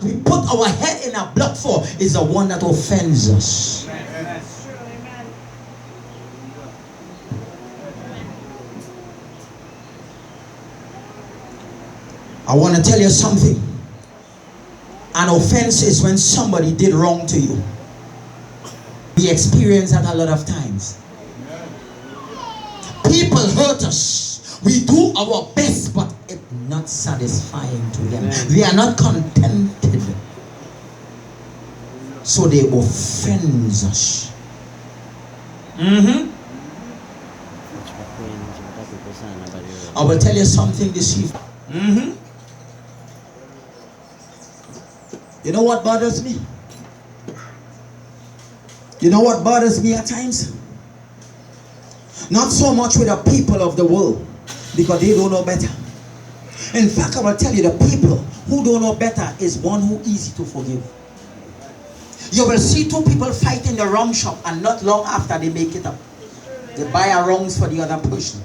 we put our head in a block for is the one that offends us. I want to tell you something. An offense is when somebody did wrong to you. We experience that a lot of times. People hurt us. We do our best, but it's not satisfying to them. They are not contented. So they offend us. I will tell you something this evening. You know what bothers me? You know what bothers me at times? Not so much with the people of the world, because they don't know better. In fact, I will tell you, the people who don't know better is one who is easy to forgive. You will see two people fight in the wrong shop, and not long after they make it up. They buy a wrongs for the other person.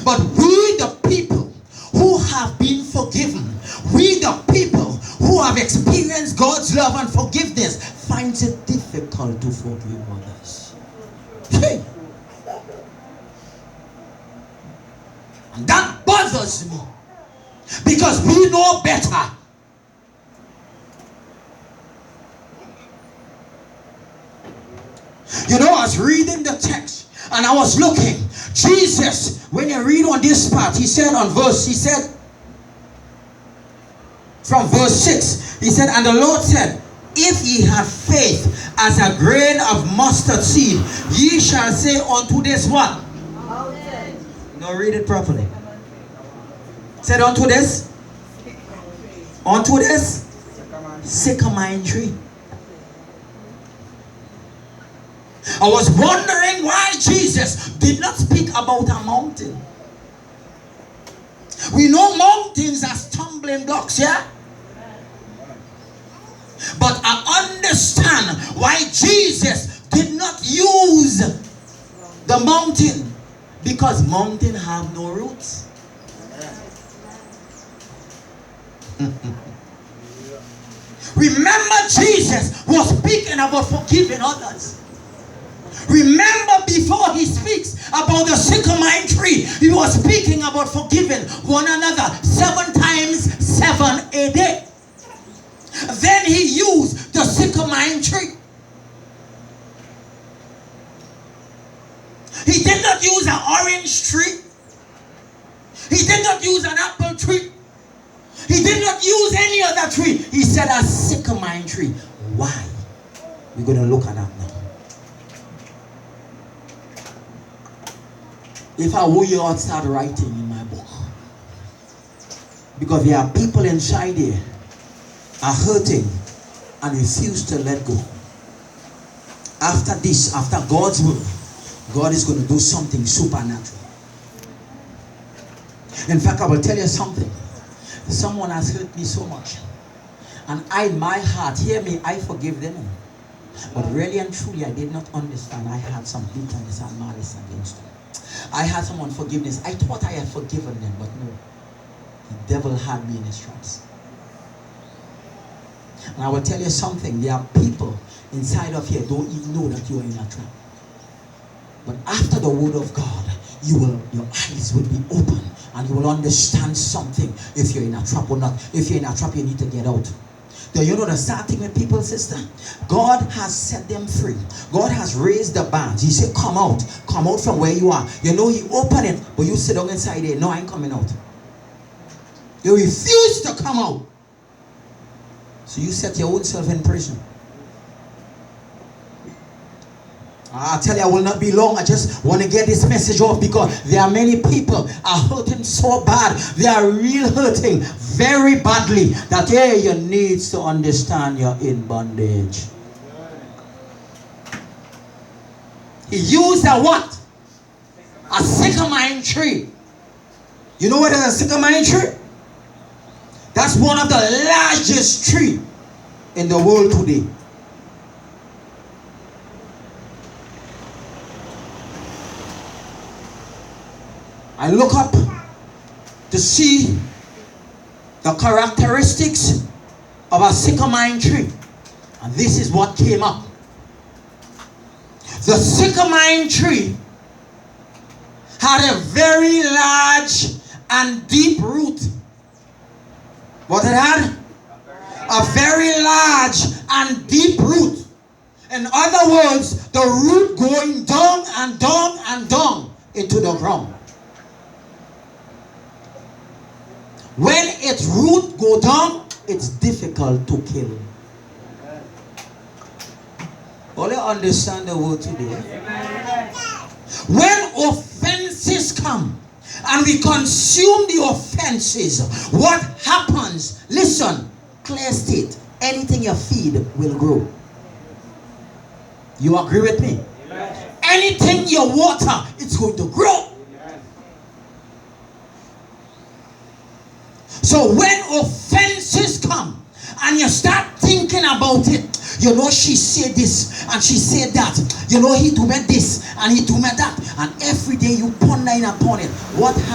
But we the people who have been forgiven, we the people who have experienced God's love and forgiveness, finds it difficult to forgive others. Hey. And that bothers me, because we know better. You know, I was reading the text and I was looking. Jesus, when you read on this part, he said from verse 6, he said, and the Lord said, if ye have faith as a grain of mustard seed, ye shall say unto this what? No, read it properly. Said unto this? Unto this? Sycamore tree. I was wondering why Jesus did not speak about a mountain. We know mountains are stumbling blocks, yeah? But I understand why Jesus did not use the mountain, because mountains have no roots. Remember, Jesus was speaking about forgiving others. Remember, before he speaks about the sycamore tree, he was speaking about forgiving one another 7 times 7 a day. Then he used the sycamore tree. He did not use an orange tree. He did not use an apple tree. He did not use any other tree. He said a sycamore tree. Why? We're going to look at that now. If I were you, I'd start writing in my book. Because there are people inside here are hurting and refuse to let go. After this, after God's will, God is going to do something supernatural. In fact, I will tell you something. Someone has hurt me so much, and I, in my heart, hear me, I forgive them. But really and truly, I did not understand. I had some bitterness and malice against them. I had some unforgiveness. I thought I had forgiven them, but no. The devil had me in his traps. And I will tell you something. There are people inside of here don't even know that you are in a trap. But after the word of God, your eyes will be open and you will understand something, if you're in a trap or not. If you're in a trap, you need to get out. Do you know the sad thing with people, sister? God has set them free. God has raised the bands. He said, come out from where you are. You know, he opened it, but you sit down inside there. No, I ain't coming out. You refuse to come out. So you set your own self in prison. I tell you, I will not be long. I just want to get this message off, because there are many people are hurting so bad. They are real hurting very badly, that hey, you need to understand you're in bondage. He used a what? A sycamore tree. You know what is a sycamore tree? That's one of the largest trees in the world today. I look up to see the characteristics of a sycamore tree. And this is what came up. The sycamore tree had a very large and deep root. What it had? A very large and deep root. In other words, the root going down and down and down into the ground. When its root go down, it's difficult to kill. All you understand the word today? When offenses come and we consume the offenses, what happens? Listen, clear state. Anything you feed will grow. You agree with me? Anything you water, it's going to grow. So when offenses come and you start thinking about it, you know, she said this and she said that, you know, he do me this and he do me that, and every day you ponder upon it, what happens?